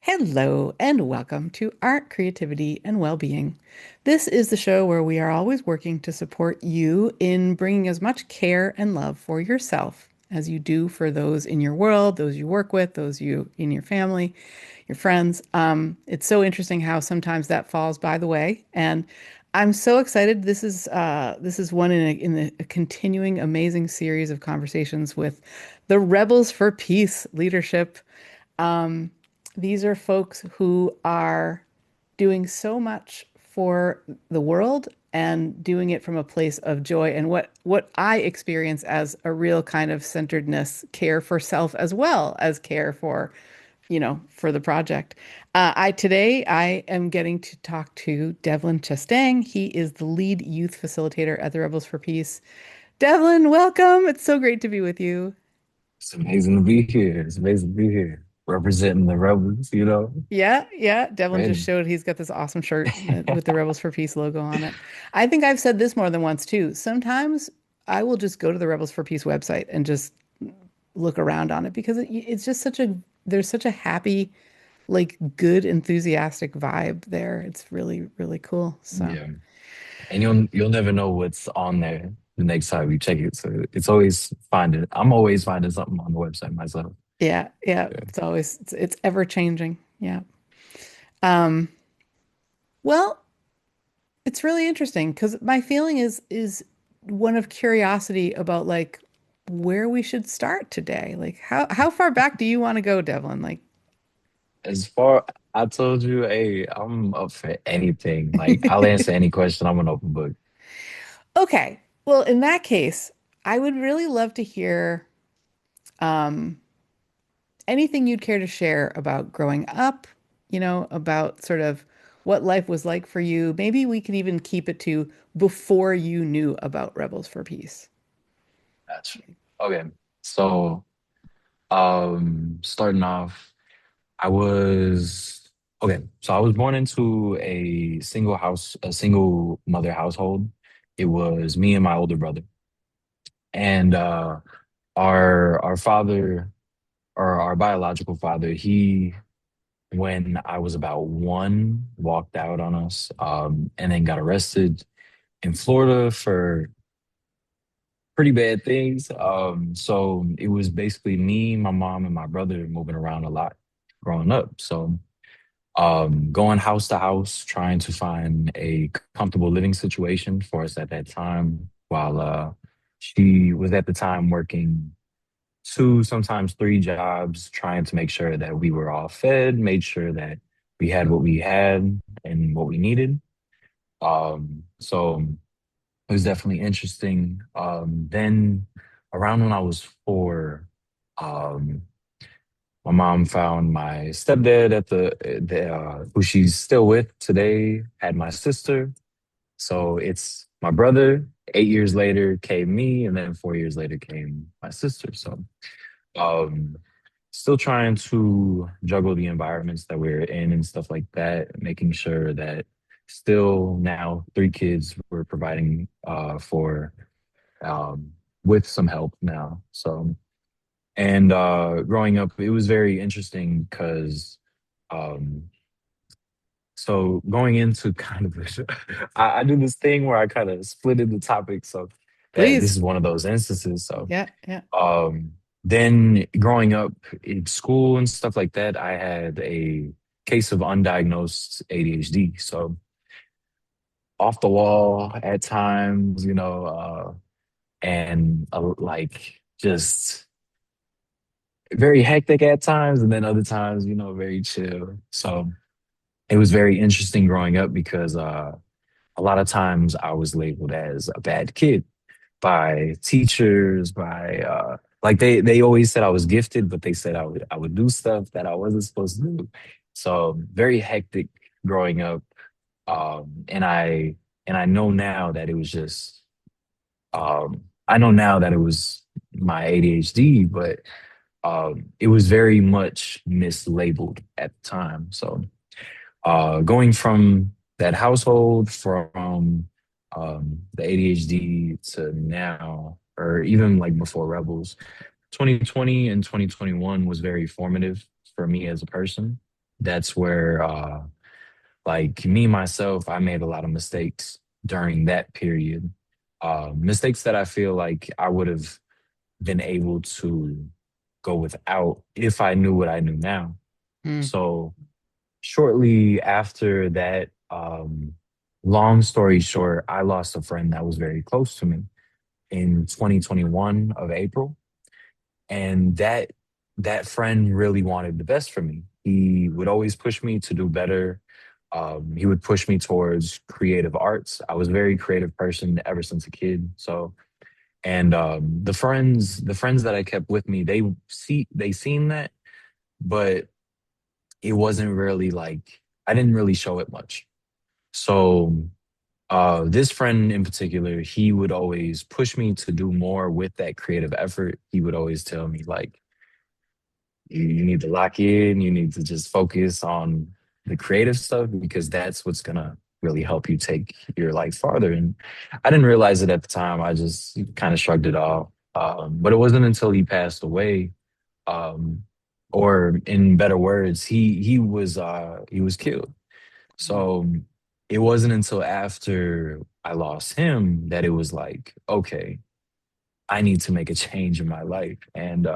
Hello and welcome to Art, Creativity, and Wellbeing. This is the show where we are always working to support you in bringing as much care and love for yourself as you do for those in your world, those you work with, those you in your family, your friends. It's so interesting how sometimes that falls by the way, and I'm so excited. This is one in a continuing amazing series of conversations with the Rebels for Peace leadership. Um, these are folks who are doing so much for the world and doing it from a place of joy and what I experience as a real kind of centeredness, care for self as well as care for, for the project. I am getting to talk to Devlin Chestang. He is the lead youth facilitator at the Rebels for Peace. Devlin, welcome. It's so great to be with you. It's amazing to be here. It's amazing to be here. Representing the rebels, Yeah, yeah. Devlin just Ready. showed he's got this awesome shirt with the Rebels for Peace logo on it. I think I've said this more than once too. Sometimes I will just go to the Rebels for Peace website and just look around on it because it's just there's such a happy, like good, enthusiastic vibe there. It's really, really cool. So, Yeah. And you'll never know what's on there the next time you check it. So it's always finding I'm always finding something on the website myself. yeah, yeah. Yeah. It's ever changing. Yeah. Um, well, it's really interesting because my feeling is one of curiosity about like where we should start today. Like how far back do you want to go, Devlin? Like, As far I told you, hey, I'm up for anything. Like I'll answer any question. I'm an open book. okay. Well, in that case, I would really love to hear um anything you'd care to share about growing up, about sort of what life was like for you. Maybe we could even keep it to before you knew about Rebels for Peace. Gotcha. Okay. So starting off. I was okay. So I was born into a single mother household. It was me and my older brother, and our father, or our biological father, he when I was about one walked out on us, and then got arrested in Florida for pretty bad things. So it was basically me, my mom, and my brother moving around a lot growing up. So going house to house, trying to find a comfortable living situation for us at that time, while she was at the time working two, sometimes three jobs, trying to make sure that we were all fed, made sure that we had what we had and what we needed. So it was definitely interesting. Then around when I was four, um, my mom found my stepdad at who she's still with today, had my sister. So it's my brother. 8 years later came me, and then 4 years later came my sister. So um, still trying to juggle the environments that we're in and stuff like that, making sure that still now three kids we're providing for um, with some help now. So and growing up, it was very interesting because um, so going into kind of I do this thing where I kind of split in the topic. So that this Please. is one of those instances. So Yeah, yeah. um, then growing up in school and stuff like that, I had a case of undiagnosed ADHD. So off the wall at times, and like just very hectic at times, and then other times, very chill. So it was very interesting growing up because a lot of times I was labeled as a bad kid by teachers, by like they always said I was gifted, but they said I would do stuff that I wasn't supposed to do. So very hectic growing up. And I know now that it was just I know now that it was my ADHD, but it was very much mislabeled at the time. So going from that household, from the ADHD to now, or even like before Rebels, 2020 and 2021 was very formative for me as a person. That's where like me myself, I made a lot of mistakes during that period. Mistakes that I feel like I would have been able to go without if I knew what I knew now. Mm, So shortly after that, long story short, I lost a friend that was very close to me in 2021 of April. And that friend really wanted the best for me. He would always push me to do better. He would push me towards creative arts. I was a very creative person ever since a kid. So, and the friends that I kept with me, they seen that, but it wasn't really like I didn't really show it much. So this friend in particular, he would always push me to do more with that creative effort. He would always tell me like, you need to lock in, you need to just focus on the creative stuff because that's what's gonna really help you take your life farther. And I didn't realize it at the time. I just kind of shrugged it off. But it wasn't until he passed away, um, or in better words, he was killed. mm, So it wasn't until after I lost him that it was like, okay, I need to make a change in my life. And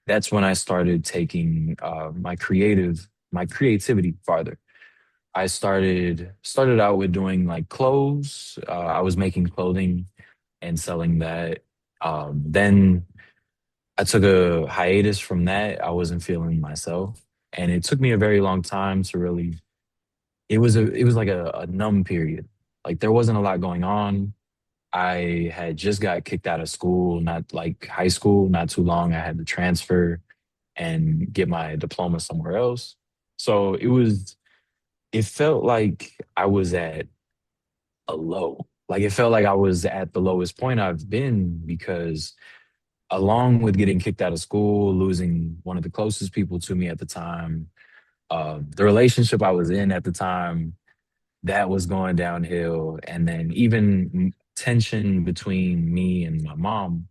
that's when I started taking my creativity farther. I started out with doing like clothes. I was making clothing and selling that. Then I took a hiatus from that. I wasn't feeling myself, and it took me a very long time to really. It was like a numb period. Like there wasn't a lot going on. I had just got kicked out of school, not like high school, not too long. I had to transfer and get my diploma somewhere else. So it felt like I was at a low. Like it felt like I was at the lowest point I've been because along with getting kicked out of school, losing one of the closest people to me at the time, the relationship I was in at the time, that was going downhill. And then even tension between me and my mom,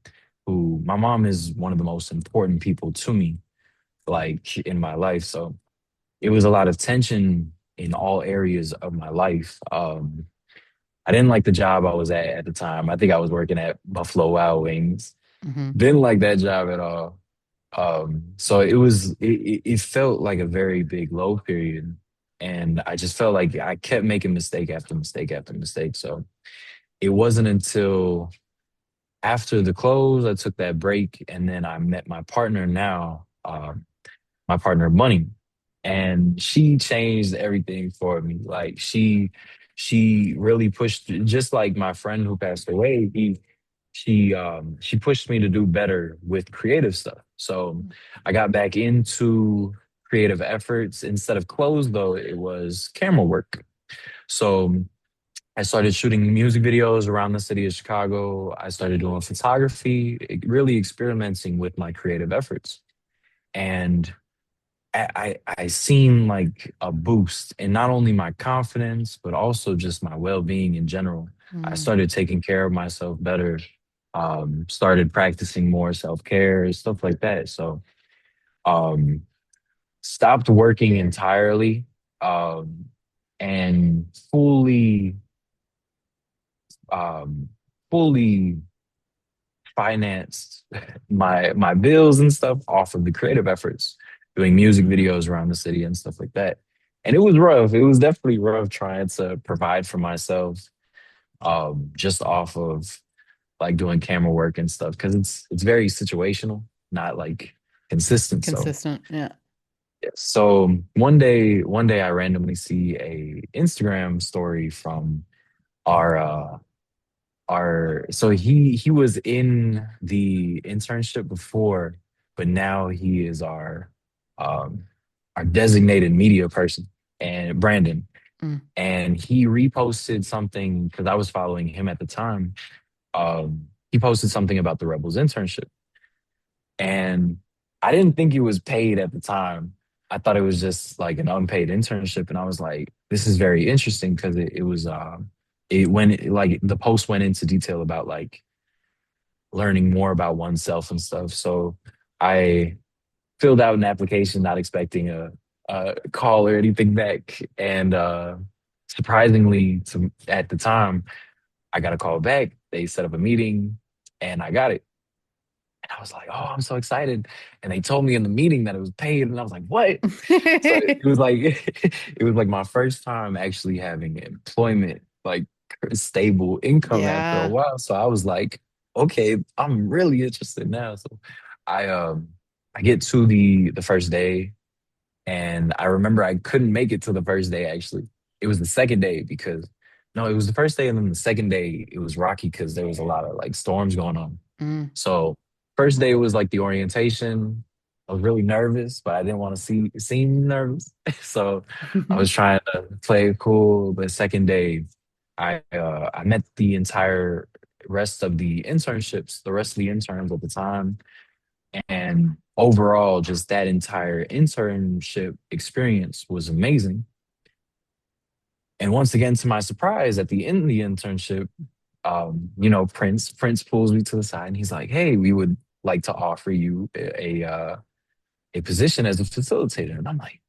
who my mom is one of the most important people to me, like in my life. So it was a lot of tension in all areas of my life. I didn't like the job I was at the time. I think I was working at Buffalo Wild Wings. mhm. Didn't like that job at all. So it felt like a very big low period. And I just felt like I kept making mistake after mistake after mistake. So it wasn't until after the close, I took that break and then I met my partner now. My partner Money, and she changed everything for me. Like she really pushed, just like my friend who passed away. She pushed me to do better with creative stuff. So I got back into creative efforts. Instead of clothes though, it was camera work. So I started shooting music videos around the city of Chicago. I started doing photography, really experimenting with my creative efforts. And I seen like a boost in not only my confidence, but also just my well-being in general. I Mm, started taking care of myself better, started practicing more self-care, stuff like that. So um, stopped working entirely, um, and um, fully financed my bills and stuff off of the creative efforts, doing music videos around the city and stuff like that. And it was rough. It was definitely rough trying to provide for myself, just off of like doing camera work and stuff because it's very situational, not like consistent. So consistent. Yeah. yeah. So one day I randomly see a Instagram story from our so he was in the internship before, but now he is um our designated media person, and Brandon. Mm, And he reposted something because I was following him at the time. He posted something about the Rebels internship, and I didn't think he was paid at the time. I thought it was just like an unpaid internship, and I was like, "This is very interesting," because it was it went like the post went into detail about like learning more about oneself and stuff. So I filled out an application, not expecting call or anything back. And surprisingly, at the time, I got a call back. They set up a meeting, and I got it. And I was like, "Oh, I'm so excited!" And they told me in the meeting that it was paid, and I was like, "What?" So it was like it was like my first time actually having employment, like stable income after a Yeah. while. So I was like, okay, I'm really interested now. So I um I get to the first day, and I remember I couldn't make it to the first day actually. It was the second day because no, it was the first day and then the second day it was rocky because there was a lot of like storms going on. Mm. So first day was like the orientation. I was really nervous, but I didn't want to seem nervous. So I was trying to play it cool. But second day, I met the entire rest of the internships, the rest of the interns at the time. And overall, just that entire internship experience was amazing. And once again, to my surprise, at the end of the internship, Prince pulls me to the side and he's like, "Hey, we would like to offer you a position as a facilitator." And I'm like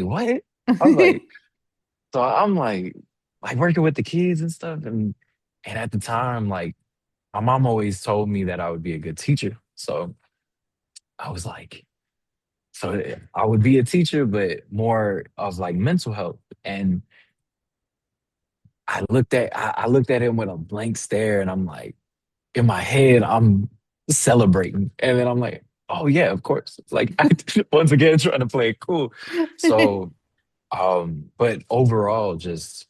what? I'm like, so I'm like working with the kids and stuff. And at the time, like my mom always told me that I would be a good teacher. So I was like, so I would be a teacher, but more of like mental health. And I looked at him with a blank stare, and I'm like, in my head, I'm celebrating. And then I'm like, oh yeah, of course. Like I once again trying to play it cool. So but overall just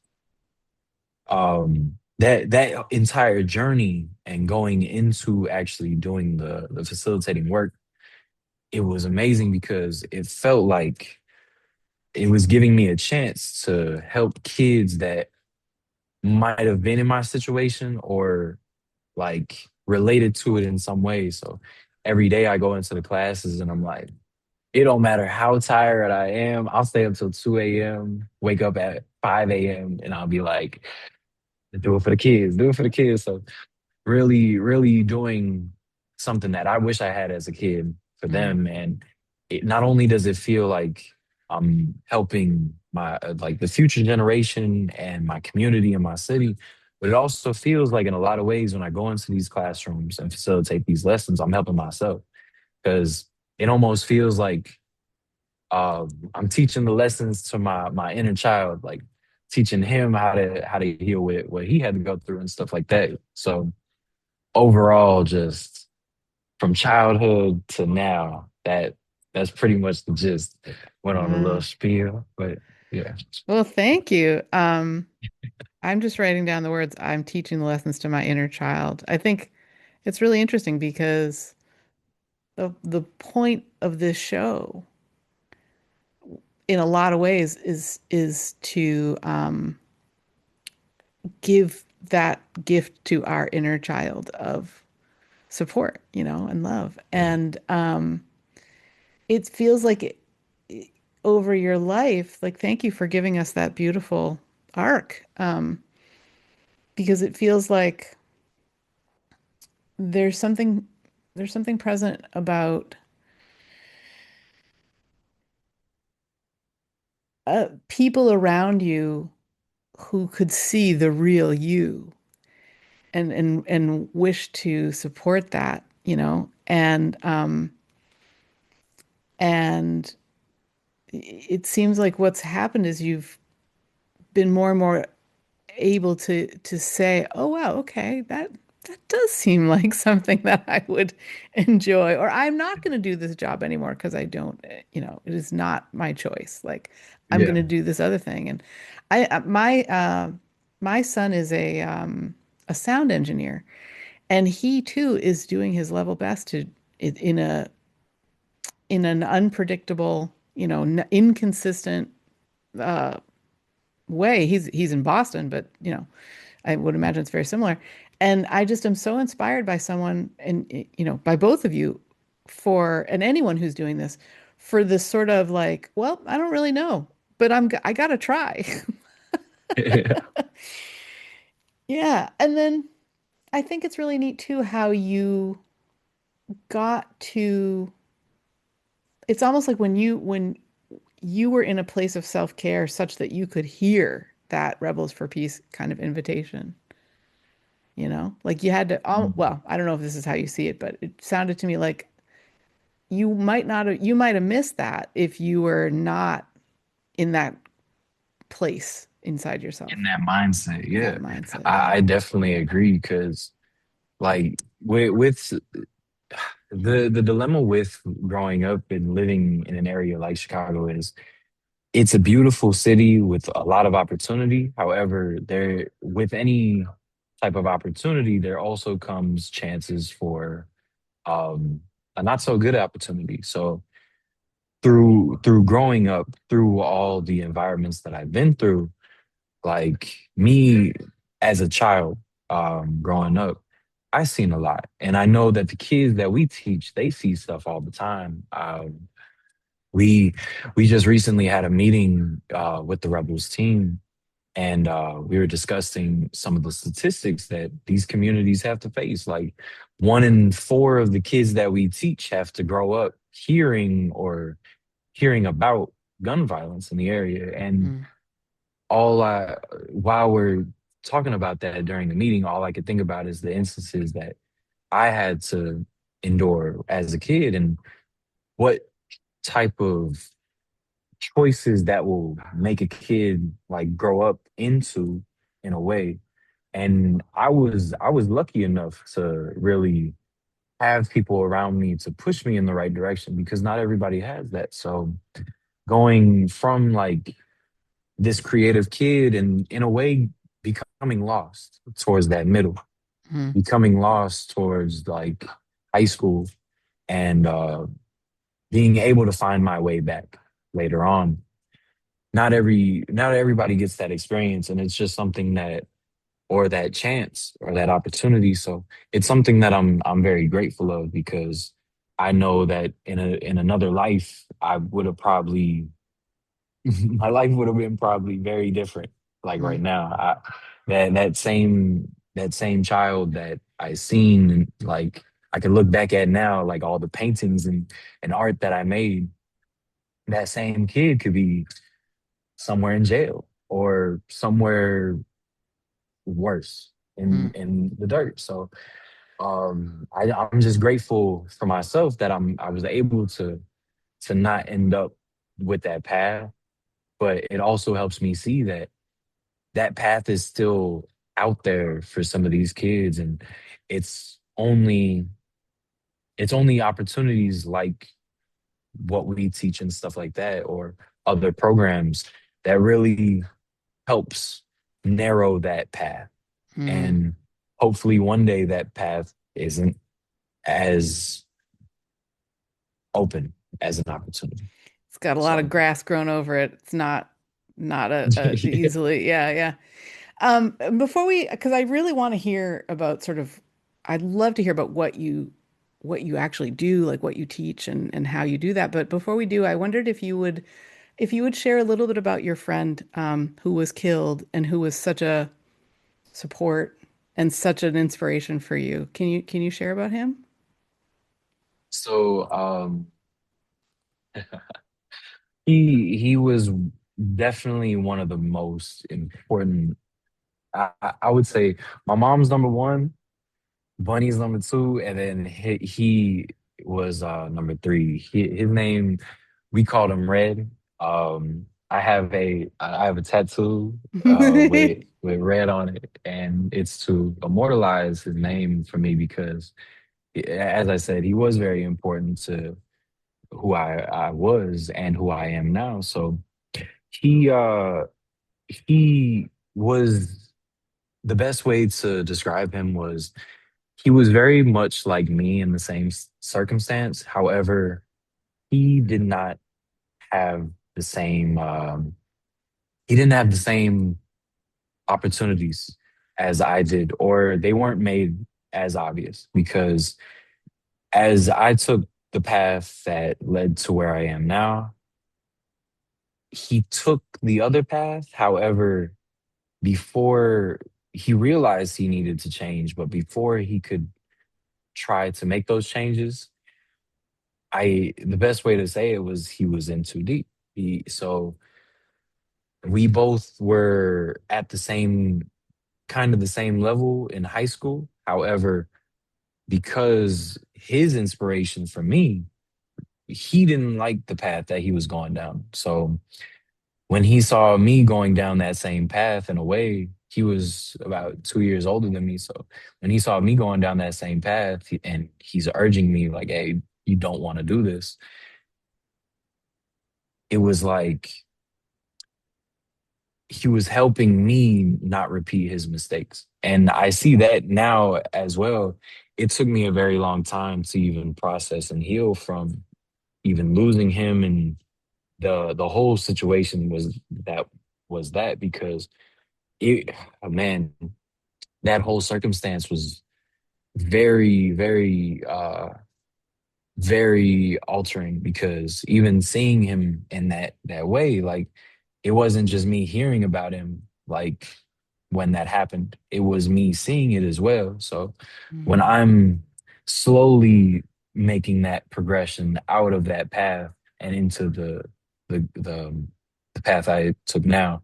that entire journey and going into actually doing the facilitating work, it was amazing because it felt like it was giving me a chance to help kids that might have been in my situation or like related to it in some way. So every day I go into the classes and I'm like, it don't matter how tired I am. I'll stay up till 2 a.m., wake up at 5 a.m., and I'll be like, do it for the kids, do it for the kids. So really, really doing something that I wish I had as a kid for Mm. them. And it not only does it feel like I'm helping my like the future generation and my community and my city, but it also feels like in a lot of ways when I go into these classrooms and facilitate these lessons, I'm helping myself because it almost feels like I'm teaching the lessons to my inner child, like teaching him how to heal with what he had to go through and stuff like that. So overall, just from childhood to now, that's pretty much the gist. Went on a little Wow. spiel, but yeah. Well, thank you. I'm just writing down the words. I'm teaching the lessons to my inner child. I think it's really interesting because the point of this show, in a lot of ways, is to give that gift to our inner child of support, and love. Yeah. And it feels like over your life, like thank you for giving us that beautiful arc, because it feels like there's something there's something present about people around you who could see the real you and wish to support that, and it seems like what's happened is you've been more and more able to say, "Oh wow, okay, that does seem like something that I would enjoy," or "I'm not going to do this job anymore because I don't, it is not my choice. Like I'm going Yeah. to do this other thing." And my son is a sound engineer, and he too is doing his level best to in a in an unpredictable, inconsistent uh, way. He's in Boston, but I would imagine it's very similar. And I just am so inspired by someone and by both of you and anyone who's doing this for this sort of like, well, I don't really know, but I gotta try. Yeah. And then I think it's really neat too how you got to it's almost like when you were in a place of self-care such that you could hear that Rebels for Peace kind of invitation, you know? Like you had to, Mm. well, I don't know if this is how you see it, but it sounded to me like you might not have, you might have missed that if you were not in that place inside In yourself, that mindset, that yeah, mindset. Yeah. I definitely agree because like with the dilemma with growing up and living in an area like Chicago is it's a beautiful city with a lot of opportunity. However, there with any type of opportunity, there also comes chances for um, a not so good opportunity. So through growing up, through all the environments that I've been through, like me as a child, growing up, I've seen a lot, and I know that the kids that we teach, they see stuff all the time. We we just recently had a meeting with the Rebels team, and we were discussing some of the statistics that these communities have to face. Like 1 in 4 of the kids that we teach have to grow up hearing about gun violence in the area. And Mm, all I while we're talking about that during the meeting, all I could think about is the instances that I had to endure as a kid and what type of choices that will make a kid like grow up into in a way. And I was lucky enough to really have people around me to push me in the right direction because not everybody has that. So going from like this creative kid and in a way becoming lost towards that middle, mm, becoming lost towards like high school and being able to find my way back later on. Not everybody gets that experience, and it's just something that or that chance or that opportunity. So it's something that I'm very grateful of because I know that in another life I would have probably my life would have been probably very different. Like right mm, now, that same child that I seen, and like I can look back at now, like all the paintings and art that I made. That same kid could be somewhere in jail or somewhere worse in mm. in the dirt. So I'm just grateful for myself that I was able to not end up with that path, but it also helps me see that that path is still out there for some of these kids, and it's only it's only opportunities like what we teach and stuff like that or other programs that really helps narrow that path. Mm. And hopefully one day that path isn't as open as an opportunity. It's got a lot of So grass grown over it. It's not a yeah. easily, yeah, yeah. Before we, because I really want to hear about sort of, I'd love to hear about what you actually do, like what you teach and how you do that. But before we do, I wondered if you would share a little bit about your friend who was killed and who was such a support and such an inspiration for you. Can you share about him? So he was definitely one of the most important. I would say my mom's number one, Bunny's number two, and then he was number three. His name, we called him Red. I have a tattoo with red on it, and it's to immortalize his name for me because, as I said, he was very important to who I was and who I am now. So he uh he was the best way to describe him was he was very much like me in the same circumstance. However, he did not have the same he didn't have the same opportunities as I did, or they weren't made as obvious because as I took the path that led to where I am now, he took the other path. However, before he realized he needed to change, but before he could try to make those changes, the best way to say it was he was in too deep. So we both were at the same kind of the same level in high school. However, because his inspiration for me, he didn't like the path that he was going down. So when he saw me going down that same path in a way, he was about 2 years older than me. So when he saw me going down that same path and he's urging me, like, hey, you don't want to do this, it was like he was helping me not repeat his mistakes. And I see that now as well. It took me a very long time to even process and heal from even losing him, and the whole situation was that because it man, that whole circumstance was very, very very altering because even seeing him in that way, like it wasn't just me hearing about him, like when that happened, it was me seeing it as well. So when Mm. I'm slowly making that progression out of that path and into the the, the path I took now,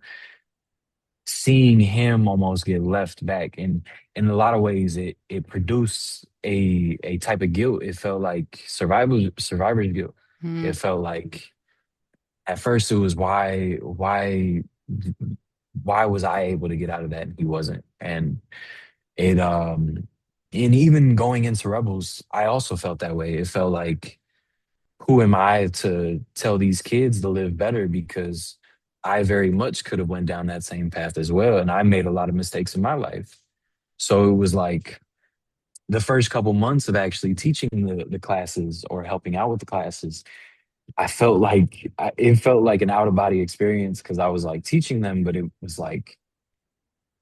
seeing him almost get left back, and in a lot of ways it produced a type of guilt. It felt like survivor's guilt. It Mm. felt like at first it was why was I able to get out of that and he wasn't? And it and even going into Rebels, I also felt that way. It felt like, who am I to tell these kids to live better? Because I very much could have went down that same path as well, and I made a lot of mistakes in my life. So it was like the first couple months of actually teaching the classes or helping out with the classes, I felt like it felt like an out of body experience because I was like teaching them, but it was like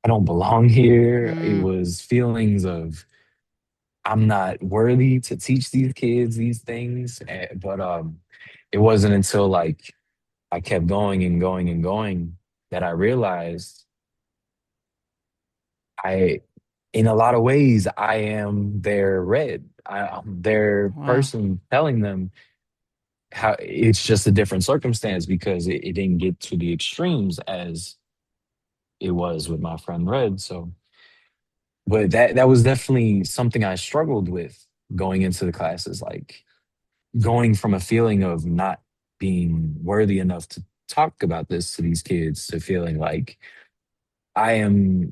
I don't belong here. It Mm. was feelings of I'm not worthy to teach these kids these things. But it wasn't until like I kept going and going and going that I realized I, in a lot of ways, I am their red. I'm their Wow. person telling them how it's just a different circumstance because it didn't get to the extremes as it was with my friend Red. So, but that was definitely something I struggled with going into the classes, like going from a feeling of not being worthy enough to talk about this to these kids to feeling like I am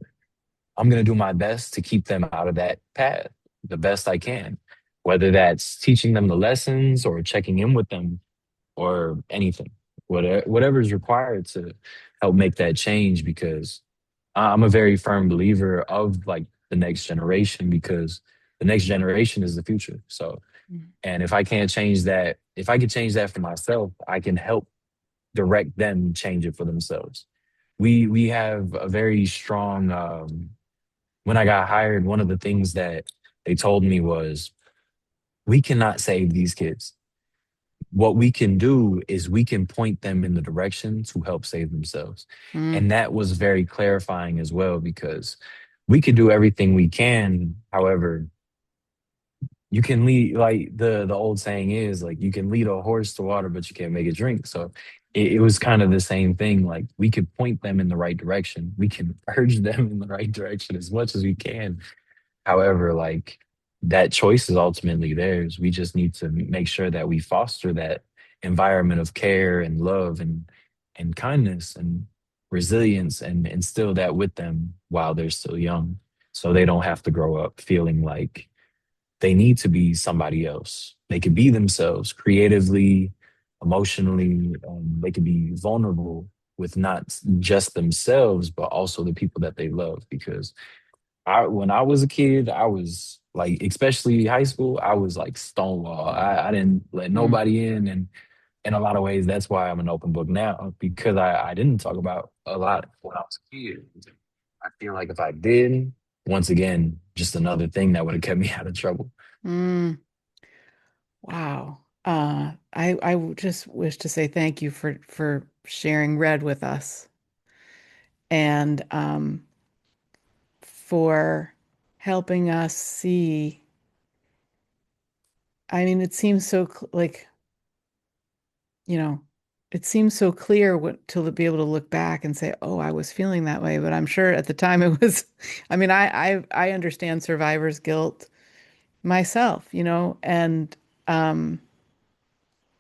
I'm going to do my best to keep them out of that path the best I can, whether that's teaching them the lessons or checking in with them or anything, whatever is required to help make that change. Because I'm a very firm believer of like the next generation, because the next generation is the future. So, Mm. and if I can't change that, if I can change that for myself, I can help direct them change it for themselves. We have a very strong when I got hired, one of the things that they told me was, we cannot save these kids. What we can do is we can point them in the direction to help save themselves. Mm. And that was very clarifying as well, because we could do everything we can. However, you can lead, like the old saying is, like, you can lead a horse to water, but you can't make it drink. So it was kind of the same thing. Like, we could point them in the right direction. We can urge them in the right direction as much as we can. However, like, that choice is ultimately theirs. We just need to make sure that we foster that environment of care and love and kindness and resilience and instill that with them while they're still young, so they don't have to grow up feeling like they need to be somebody else. They could be themselves creatively, emotionally. They could be vulnerable with not just themselves, but also the people that they love. Because when I was a kid, I was like, especially high school, I was like Stonewall. I didn't let Mm. nobody in, and in a lot of ways, that's why I'm an open book now, because I didn't talk about a lot when I was a kid. I feel like if I did, once again, just another thing that would have kept me out of trouble. Mm. Wow. I just wish to say thank you for sharing Red with us and for helping us see. I mean, it seems so like, you know, it seems so clear to be able to look back and say, "Oh, I was feeling that way." But I'm sure at the time it was, I mean, I understand survivor's guilt myself, and um,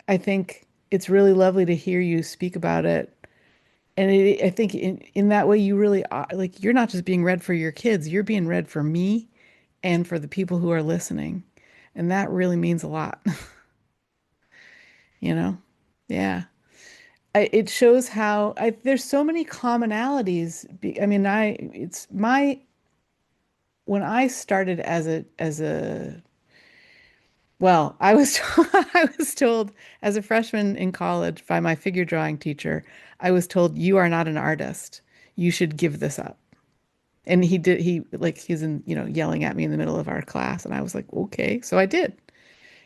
I think it's really lovely to hear you speak about it. And I think in that way, you really are, like, you're not just being read for your kids, you're being read for me and for the people who are listening. And that really means a lot, you know? Yeah. It shows how there's so many commonalities. I mean, when I started well, I was I was told as a freshman in college by my figure drawing teacher, I was told, you are not an artist. You should give this up. And he's yelling at me in the middle of our class. And I was like, okay. So I did,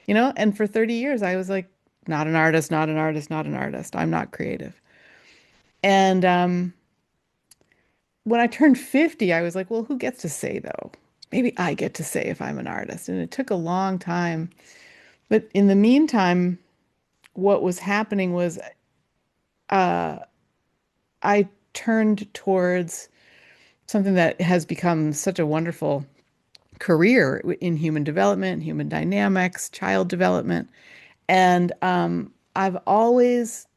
and for 30 years, I was like, not an artist, not an artist, not an artist. I'm not creative. And when I turned 50, I was like, well, who gets to say though? Maybe I get to say if I'm an artist. And it took a long time. But in the meantime, what was happening was I turned towards something that has become such a wonderful career in human development, human dynamics, child development. And I've always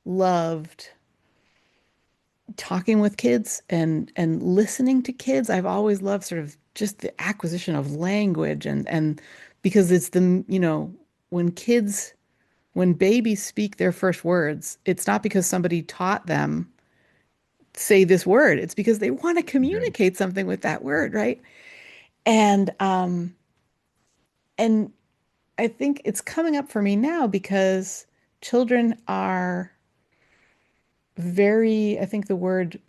loved talking with kids and listening to kids. I've always loved sort of just the acquisition of language and because it's when kids when babies speak their first words, it's not because somebody taught them say this word. It's because they want to Right. communicate something with that word, right? And and I think it's coming up for me now because children are I think the word,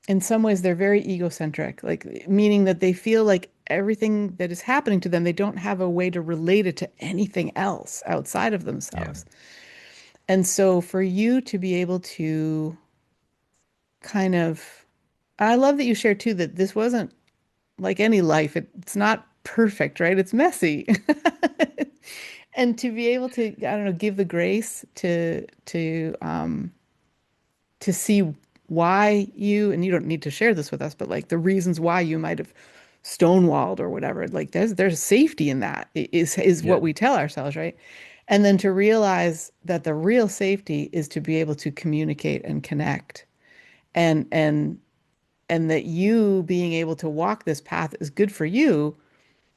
in some ways, they're very egocentric, like meaning that they feel like everything that is happening to them, they don't have a way to relate it to anything else outside of Yeah. themselves. And so for you to be able to kind of, I love that you shared too that this wasn't like any life. It's not perfect, right? It's messy. And to be able to, I don't know, give the grace to see why and you don't need to share this with us, but like the reasons why you might have stonewalled or whatever. Like there's safety in that is Yeah. what we tell ourselves, right? And then to realize that the real safety is to be able to communicate and connect and and and that you being able to walk this path is good for you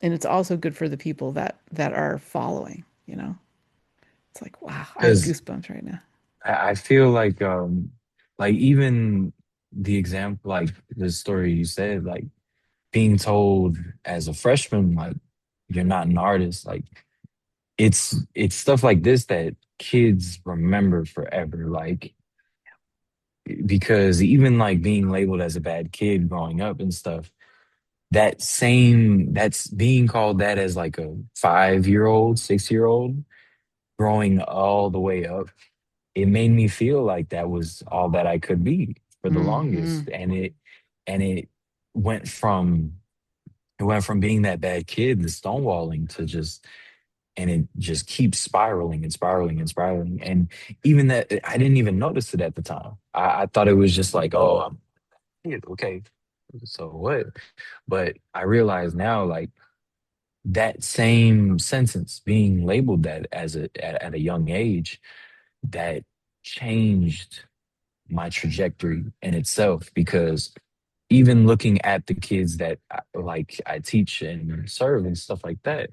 and it's also good for the people that are following. It's like, wow, I have Because goosebumps right now. I feel like even the example, like the story you said, like being told as a freshman, like you're not an artist, like it's stuff like this that kids remember forever. Like because even like being labeled as a bad kid growing up and stuff, that's being called that as like a 5-year old, 6-year old growing all the way up. It made me feel like that was all that I could be for the Hmm. longest. And it went from it went from being that bad kid, the stonewalling, to just and it just keeps spiraling and spiraling and spiraling. And even that I didn't even notice it at the time. I thought it was just like, oh, I'm a kid, okay. So what? But I realize now like that same sentence being labeled that at a young age, that changed my trajectory in itself because even looking at the kids that like I teach and serve and stuff like that,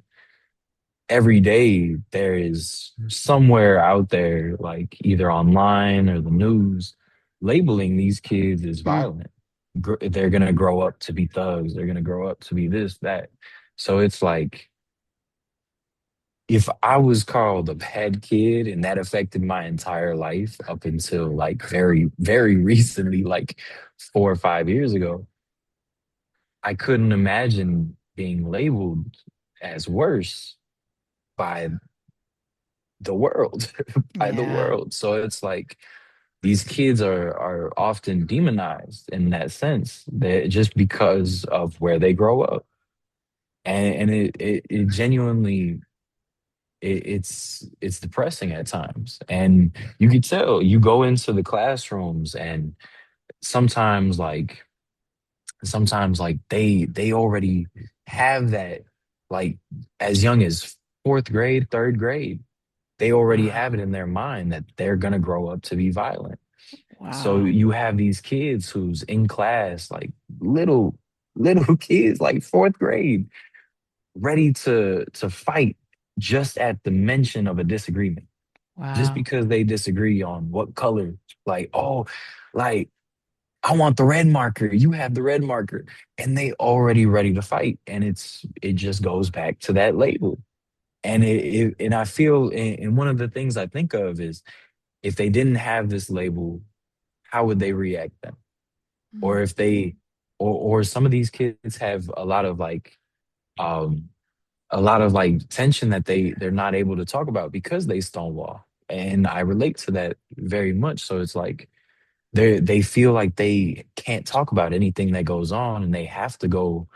every day there is somewhere out there, like either online or the news, labeling these kids as violent. They're gonna grow up to be thugs. They're gonna grow up to be this, that. So it's like if I was called a bad kid and that affected my entire life up until like very, very recently, like 4 or 5 years ago, I couldn't imagine being labeled as worse by the world, by the Yeah. world. So it's like these kids are often demonized in that sense, that just because of where they grow up. And it genuinely it's depressing at times. And you could tell, you go into the classrooms, and sometimes like they already have that, like, as young as fourth grade, third grade, they already have Wow. it in their mind that they're going to grow up to be violent. So Wow. you have these kids who's in class, like little kids, like fourth grade, ready to fight just at the mention of a disagreement, just Wow. because they disagree on what color. Like, oh, like, I want the red marker, you have the red marker, and they already ready to fight. And it just goes back to that label. And and I feel, and one of the things I think of is, if they didn't have this label, how would they react then? Or Mm. if they, or some of these kids have um a lot of like tension that they're not able to talk about because they stonewall. And I relate to that very much. So it's like they feel like they can't talk about anything that goes on, and they have to go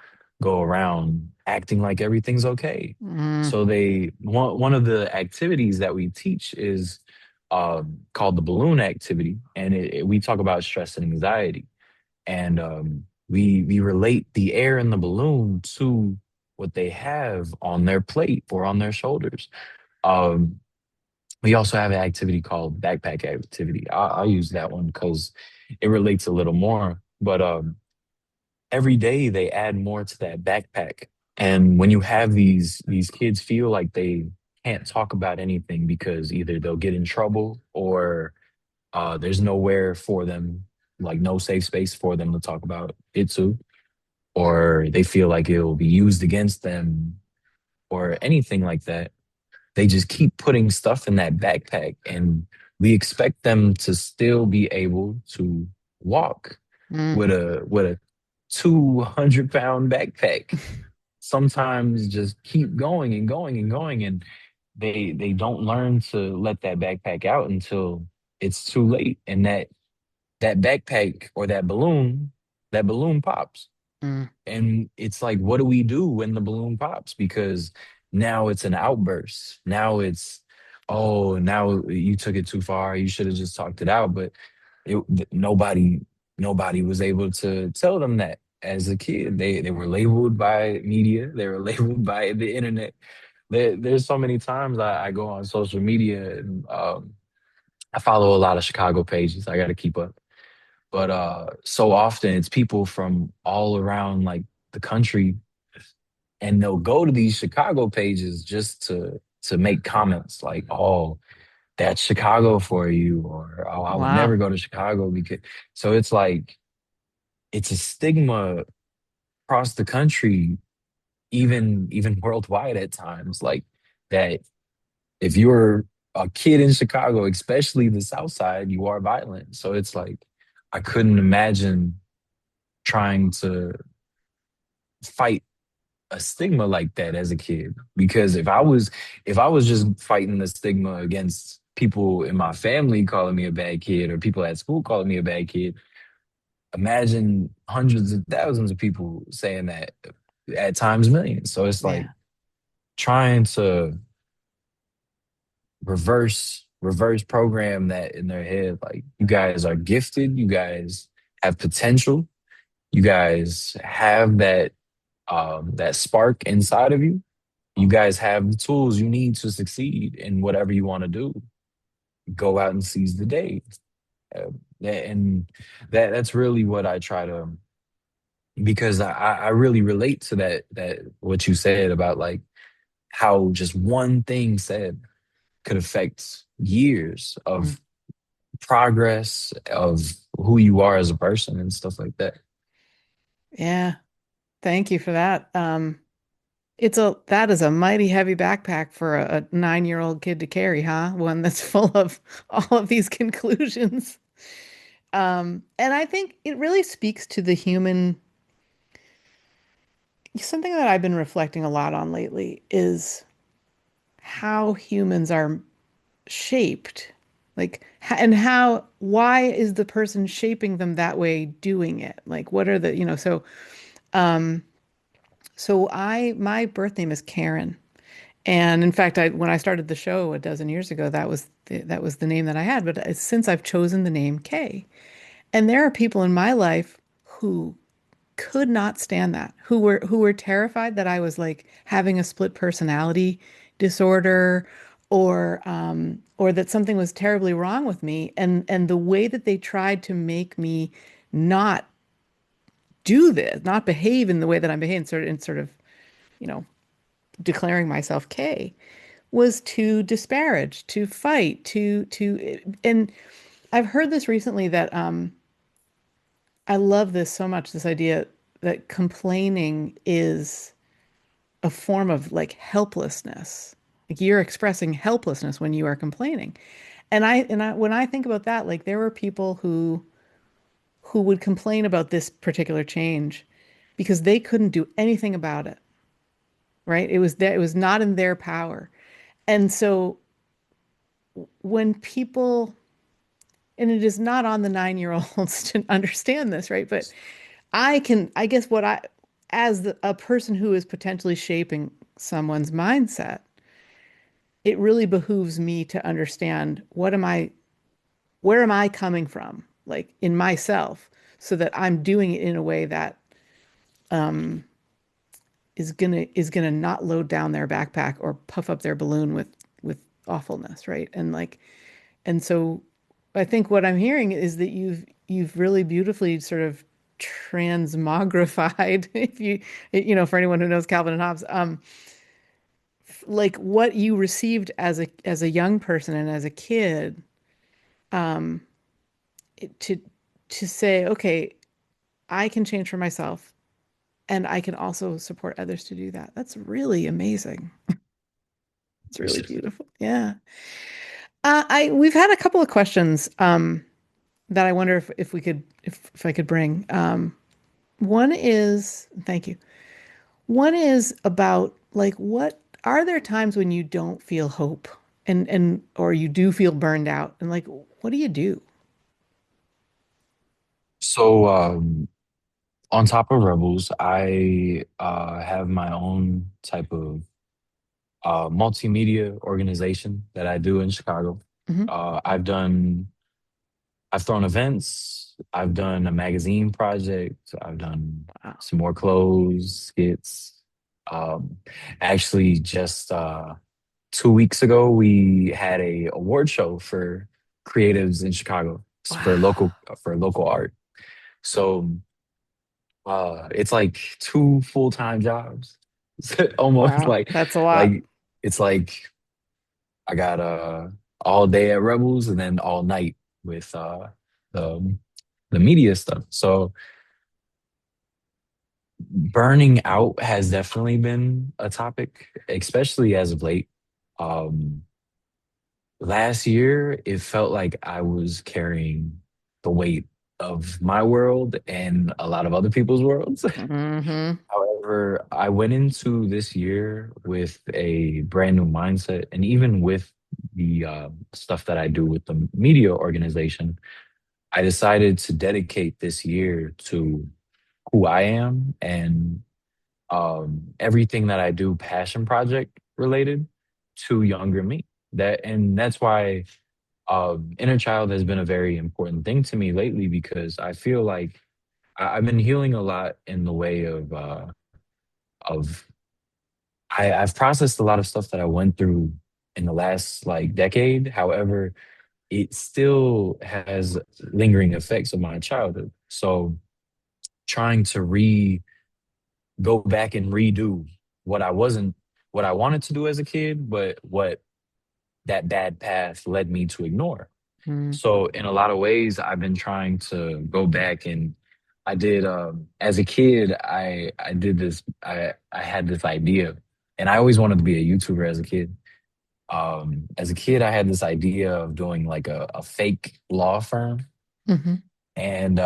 around acting like everything's okay. Mm. So they, one of the activities that we teach is called the balloon activity, and we talk about stress and anxiety. And we relate the air in the balloon to what they have on their plate or on their shoulders. Um, we also have an activity called backpack activity. I'll use that one because it relates a little more. But every day they add more to that backpack. And when you have these kids feel like they can't talk about anything because either they'll get in trouble, or there's nowhere for them, like no safe space for them to talk about it too, or they feel like it will be used against them, or anything like that. They just keep putting stuff in that backpack, and we expect them to still be able to walk Mm. with a 200-pound backpack. Sometimes just keep going and going and going, and they don't learn to let that backpack out until it's too late, and that backpack or that balloon pops. Mm. And it's like, what do we do when the balloon pops? Because now it's an outburst. Now it's, oh, now you took it too far. You should have just talked it out. But nobody was able to tell them that as a kid. They were labeled by media. They were labeled by the internet. There's so many times I go on social media, and I follow a lot of Chicago pages. I got to keep up. But so often it's people from all around, like, the country, and they'll go to these Chicago pages just to make comments like, oh, that's Chicago for you, or oh, I would Wow. never go to Chicago. Because so it's like, it's a stigma across the country, even worldwide at times, like, that if you're a kid in Chicago, especially the South Side, you are violent. So it's like, I couldn't imagine trying to fight a stigma like that as a kid. Because if I was just fighting the stigma against people in my family calling me a bad kid, or people at school calling me a bad kid, imagine hundreds of thousands of people saying that, at times millions. So it's like Yeah. trying to reverse program that in their head, like, you guys are gifted, you guys have potential, you guys have that spark inside of you. You guys have the tools you need to succeed in whatever you want to do. Go out and seize the day. And that's really what I try to, because I really relate to that what you said about, like, how just one thing said could affect years Mm. of progress, of who you are as a person and stuff like that. Yeah. Thank you for that. That is a mighty heavy backpack for a 9-year-old kid to carry, huh? One that's full of all of these conclusions. And I think it really speaks to the human. Something that I've been reflecting a lot on lately is how humans are shaped. Like, and why is the person shaping them that way doing it? Like, what are um, my birth name is Karen. And in fact, when I started the show a dozen years ago, that was the name that I had. But since I've chosen the name Kay, and there are people in my life who could not stand that, who were terrified that I was like having a split personality disorder or that something was terribly wrong with me. And the way that they tried to make me not do this, not behave in the way that I'm behaving, sort of, you know, declaring myself Kay, was to disparage, to fight, and I've heard this recently that I love this so much, this idea that complaining is a form of like helplessness. Like you're expressing helplessness when you are complaining. And I when I think about that, like there were people who would complain about this particular change because they couldn't do anything about it, right? It was not in their power. And so when people, and it is not on the 9 year olds to understand this, right? But I guess as a person who is potentially shaping someone's mindset, it really behooves me to understand where am I coming from, like in myself, so that I'm doing it in a way that is gonna not load down their backpack or puff up their balloon with awfulness, right? And so I think what I'm hearing is that you've really beautifully sort of transmogrified, if you know, for anyone who knows Calvin and Hobbes, like what you received as a young person and as a kid, to say, okay, I can change for myself and I can also support others to do that. That's really amazing. It's really Appreciate it. beautiful. Yeah. I we've had a couple of questions that I wonder if we could if I could bring. One is, thank you. One is about like what are there times when you don't feel hope and or you do feel burned out and like what do you do? So, on top of Rebels, I have my own type of multimedia organization that I do in Chicago. Hmm. Uh, I've done, I've thrown events, I've done a magazine project, I've done Wow. some more clothes, skits. Um, Actually, just 2 weeks ago, we had a award show for creatives in Chicago Wow. for local art. So it's like two full-time jobs. Almost Wow. That's a lot. like it's like I got all day at Rebels and then all night with the the media stuff. So burning out has definitely been a topic, especially as of late. Um, Last year, it felt like I was carrying the weight of my world and a lot of other people's worlds. Hmm. However, I went into this year with a brand new mindset, and even with the stuff that I do with the media organization, I decided to dedicate this year to who I am and everything that I do passion project related to younger me. That's why inner child has been a very important thing to me lately because I feel like I've been healing a lot in the way of I've processed a lot of stuff that I went through in the last like decade. However, it still has lingering effects of my childhood. So trying to re go back and redo what I wasn't what I wanted to do as a kid, but what that bad path led me to ignore. Mm. So in a lot of ways, I've been trying to go back and I did as a kid, I did this I had this idea and I always wanted to be a YouTuber as a kid. As a kid, I had this idea of doing like a fake law firm Hmm. and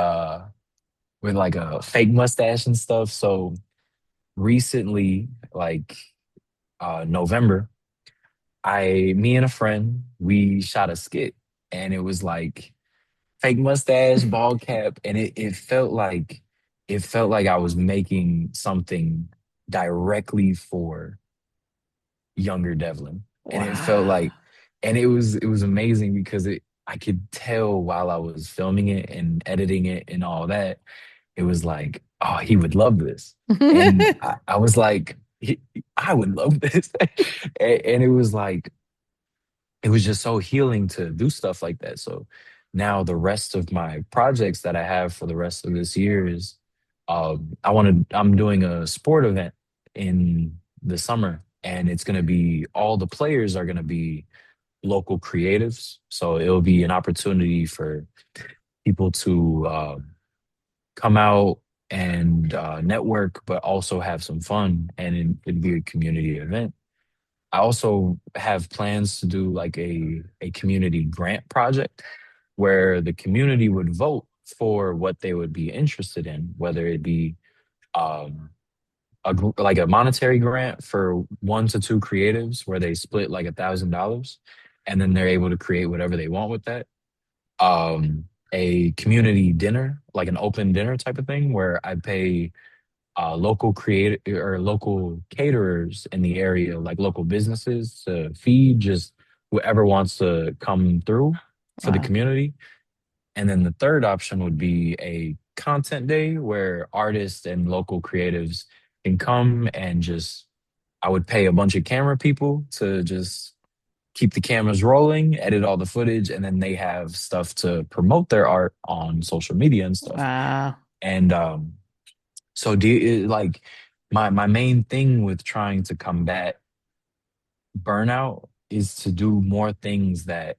with like a fake mustache and stuff. So recently, like November, me and a friend, we shot a skit and it was like fake mustache, bald cap, and it felt like I was making something directly for younger Devlin. And it felt Wow. like, and it was amazing because I could tell while I was filming it and editing it and all that, it was like, oh, he would love this. And I was like, I would love this. And it was like, it was just so healing to do stuff like that. So now the rest of my projects that I have for the rest of this year is I'm doing a sport event in the summer, and it's going to be all the players are going to be local creatives. So it'll be an opportunity for people to come out and network, but also have some fun, and it'd be a community event. I also have plans to do like a community grant project where the community would vote for what they would be interested in, whether it be um, like a monetary grant for 1 to 2 creatives where they split like $1,000, and then they're able to create whatever they want with that. A community dinner, like an open dinner type of thing, where I pay local creative or local caterers in the area, like local businesses, to feed just whoever wants to come through for the Wow. community. And then the third option would be a content day where artists and local creatives can come and just, I would pay a bunch of camera people to just keep the cameras rolling, edit all the footage, and then they have stuff to promote their art on social media and stuff. Wow. And so do you like my main thing with trying to combat burnout is to do more things that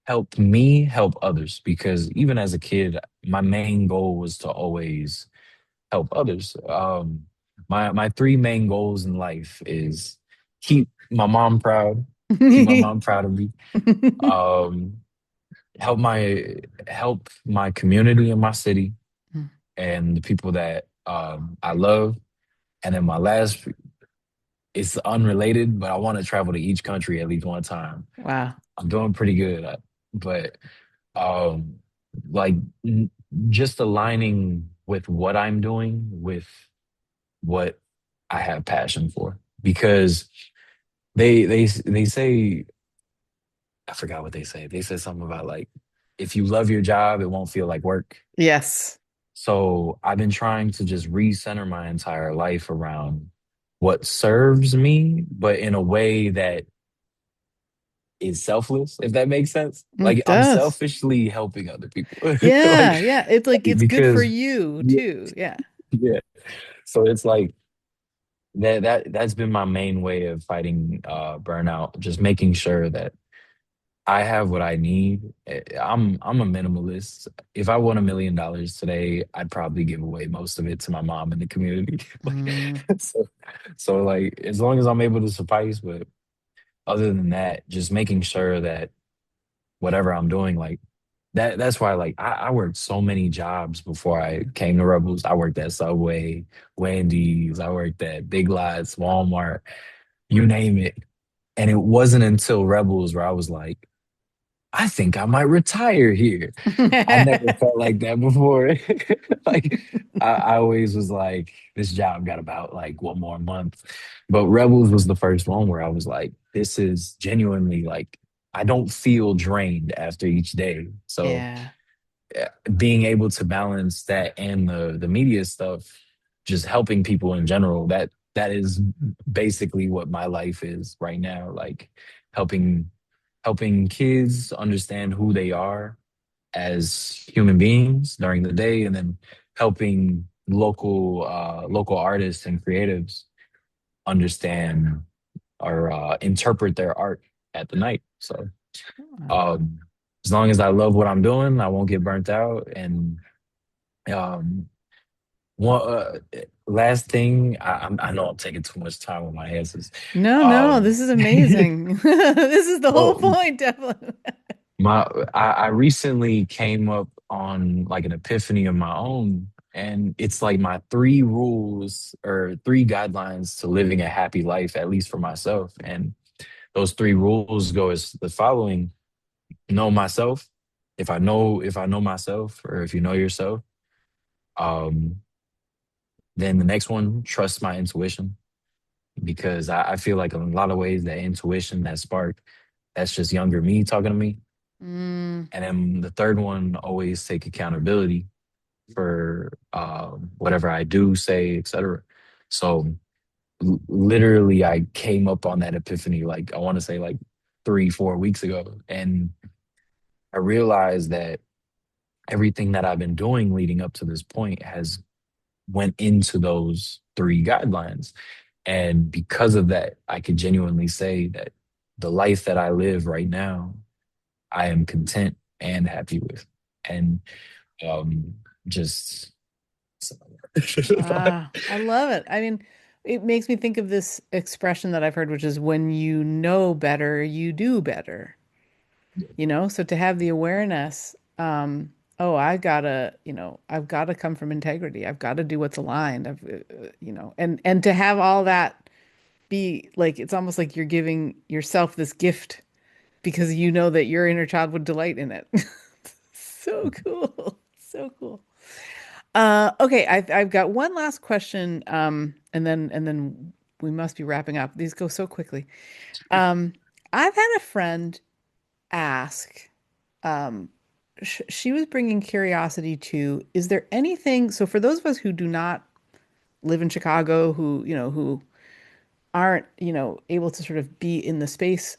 help me help others, because even as a kid my main goal was to always help others. My three main goals in life is keep my mom proud, keep my mom proud of me, um help my community in my city and the people that I love. And then my last, it's unrelated, but I want to travel to each country at least one time. Wow. I'm doing pretty good, but um, like just aligning with what I'm doing with what I have passion for, because they say, I forgot what they say. They said something about like, if you love your job, it won't feel like work. Yes. So I've been trying to just recenter my entire life around what serves me, but in a way that is selfless, if that makes sense. Like It I'm does. selfishly helping other people. Yeah, like, yeah. It's like it's good for because you yeah, too. Yeah. yeah. So it's like that's been my main way of fighting burnout, just making sure that I have what I need. I'm a minimalist. If I won $1 million today, I'd probably give away most of it to my mom and the community. Mm. so, so like as long as I'm able to suffice, but other than that, just making sure that whatever I'm doing, like that's why like I worked so many jobs before I came to Rebels. I worked at Subway, Wendy's, I worked at Big Lots, Walmart, you name it. And it wasn't until Rebels where I was like, I think I might retire here. I never felt like that before. Like I always was like, this job got about like 1 more month. But Rebels was the first one where I was like, this is genuinely like I don't feel drained after each day. So Yeah. being able to balance that and the media stuff, just helping people in general, that is basically what my life is right now. Like helping kids understand who they are as human beings during the day, and then helping local artists and creatives understand or interpret their art at the night. So um, as long as I love what I'm doing, I won't get burnt out. And um, one last thing, I know I'm taking too much time with my answers. No, no, Um, this is amazing. This is the whole so point, Devlin. my I recently came up on like an epiphany of my own, and it's like my 3 rules or 3 guidelines to living a happy life, at least for myself. And those 3 rules go as the following: know myself. If I know myself, or if you know yourself, um, then the next one, trust my intuition. because I feel like in a lot of ways that intuition, that spark, that's just younger me talking to me. Mm. And then the third one, always take accountability for whatever I do, say, etc. So literally, I came up on that epiphany, like I want to say like 3, 4 weeks ago, and I realized that everything that I've been doing leading up to this point has went into those three guidelines. And because of that, I could genuinely say that the life that I live right now, I am content and happy with. And um, just Wow, I love it. I mean, it makes me think of this expression that I've heard, which is when you know better, you do better. So to have the awareness, oh, I've gotta come from integrity. I've got to do what's aligned. And to have all that be like, it's almost like you're giving yourself this gift because you know that your inner child would delight in it. So cool. So cool. Okay, I've got one last question, and then we must be wrapping up. These go so quickly. Um, I've had a friend ask, she was bringing curiosity to, is there anything, so for those of us who do not live in Chicago, who aren't, able to sort of be in the space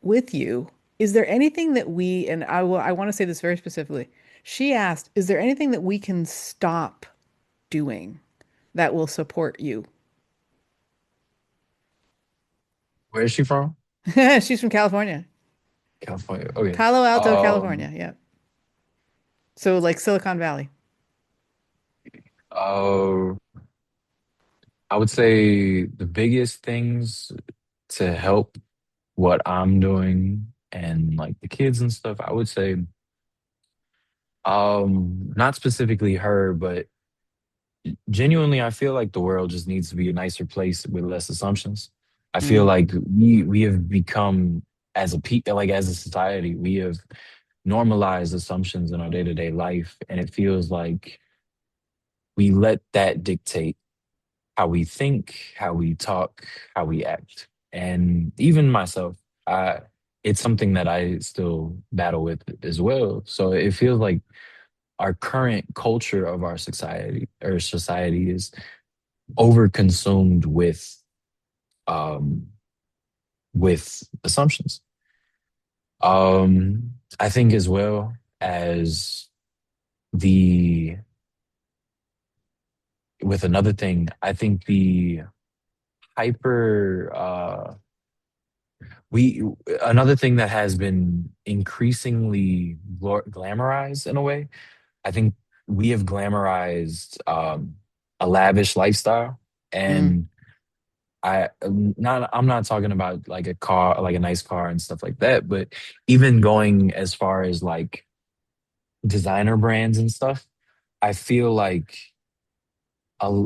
with you, is there anything that and I want to say this very specifically. She asked, is there anything that we can stop doing that will support you? where is she from? She's from California, California. Okay. Palo Alto, Um, California. Yeah. So like Silicon Valley. uh, I would say the biggest things to help what I'm doing and like the kids and stuff, I would say, not specifically her, but genuinely, I feel like the world just needs to be a nicer place with less assumptions. I feel Mm, like we have become as a people, like as a society, we have normalized assumptions in our day-to-day life, and it feels like we let that dictate how we think, how we talk, how we act. And even myself, I it's something that I still battle with as well. So it feels like our current culture of our society is overconsumed um with assumptions. I think as well as the with another thing, I think the hyper we another thing that has been increasingly glamorized in a way. I think we have glamorized a lavish lifestyle, mm, and I'm not talking about like a car, like a nice car and stuff like that, but even going as far as like designer brands and stuff, I feel like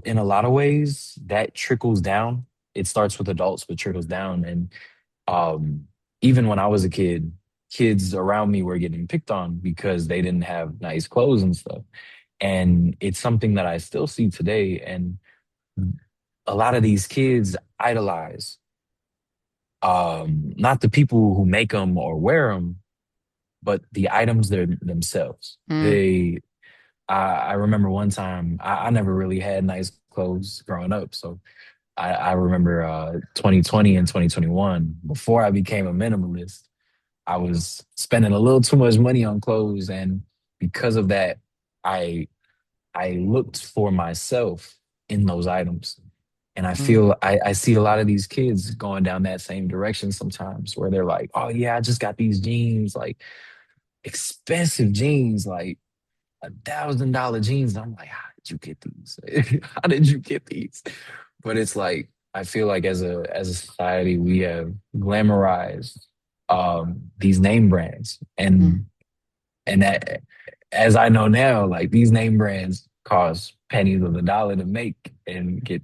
in a lot of ways that trickles down. It starts with adults, but trickles down. And um, even when I was a kid, kids around me were getting picked on because they didn't have nice clothes and stuff. And it's something that I still see today. And a lot of these kids idolize not the people who make them or wear them, but the items themselves. mm, I remember one time I never really had nice clothes growing up, so I remember 2020 and 2021 before I became a minimalist. I was spending a little too much money on clothes, and because of that, I I looked for myself in those items. And I mm, feel I see a lot of these kids going down that same direction sometimes where they're like, oh yeah, I just got these jeans, like expensive jeans, like $1,000 jeans. And I'm like, how did you get these? How did you get these? But it's like I feel like as a society we have glamorized these name brands, mm, and that as I know now, like these name brands cost pennies of a dollar to make and get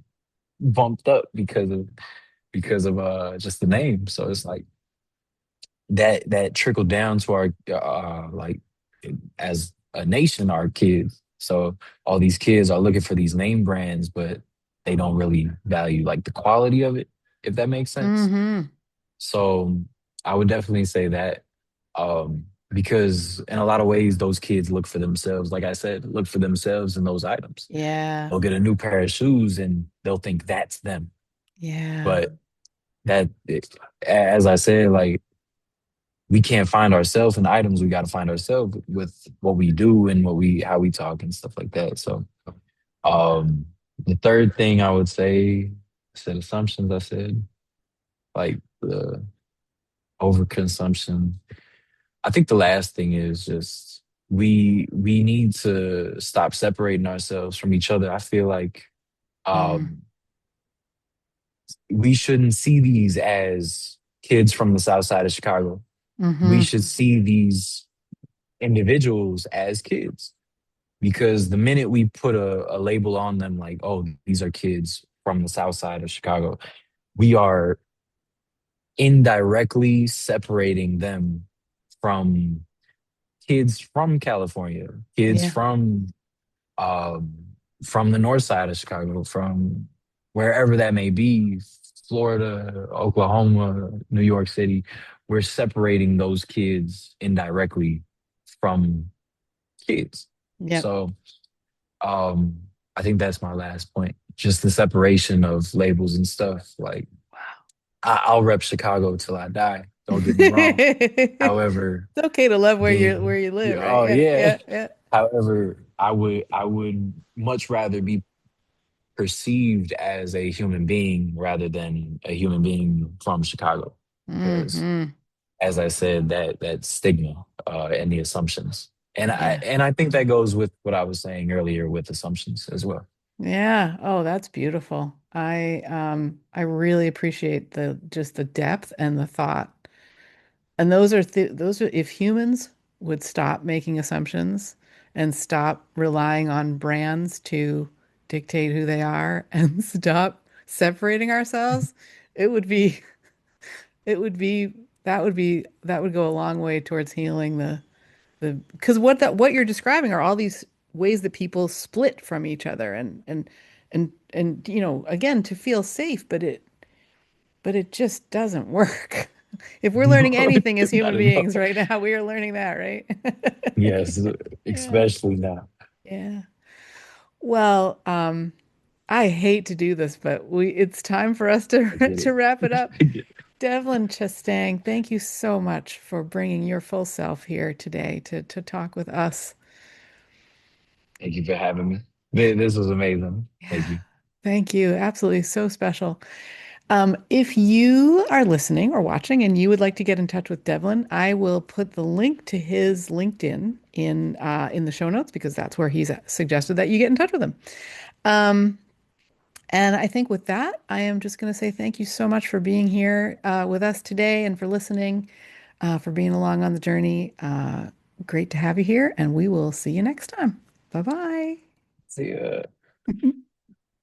bumped up because of just the name. So it's like that trickled down to our like as a nation, our kids. So all these kids are looking for these name brands, but they don't really value like the quality of it, if that makes sense. Mm-hmm. So I would definitely say that, because in a lot of ways, those kids look for themselves. Like I said, look for themselves in those items. Yeah. They'll get a new pair of shoes and they'll think that's them. Yeah. But that, as I said, like we can't find ourselves in items. We got to find ourselves with what we do and how we talk and stuff like that. So, um, the third thing I would say, I said assumptions. I said like the overconsumption. I think the last thing is just we need to stop separating ourselves from each other. I feel like, Mm. um, we shouldn't see these as kids from the south side of Chicago. We Mm-hmm. should see these individuals as kids, because the minute we put a label on them like, oh, these are kids from the south side of Chicago, we are indirectly separating them from kids from California, kids Yeah. um, from the north side of Chicago, from wherever that may be, Florida, Oklahoma, New York City. We're separating those kids indirectly from kids. Yep. So, um, I think that's my last point. Just the separation of labels and stuff. Like I'll rep Chicago till I die. Don't get me wrong. It's However, okay to love being where you live, right? oh Yeah. yeah. Yeah. Yeah. However, I would much rather be perceived as a human being rather than a human being from Chicago. Because Mm-hmm. as I said, that stigma, and the assumptions. Yeah. And I think that goes with what I was saying earlier with assumptions as well. Yeah. Oh, that's beautiful. I really appreciate the just the depth and the thought. And those are if humans would stop making assumptions and stop relying on brands to dictate who they are and stop separating ourselves, it would be it would be that would go a long way towards healing the because what you're describing are all these ways that people split from each other and you know again to feel safe, but it just doesn't work. If we're learning anything as Not human at all. beings right now, we are learning that, right? Yes, Yeah. especially now. Yeah. Well, I hate to do this, but we it's time for us to I get to it. wrap it up. I get it. Devlin Chastang, thank you so much for bringing your full self here today to talk with us. Thank you for having me. This was amazing. Thank Yeah. you. Thank you. Absolutely so special. If you are listening or watching and you would like to get in touch with Devlin, I will put the link to his LinkedIn in the show notes because that's where he's suggested that you get in touch with him. Um, and I think with that, I am just going to say thank you so much for being here with us today and for listening, for being along on the journey. Great to have you here, and we will see you next time. Bye bye. See ya.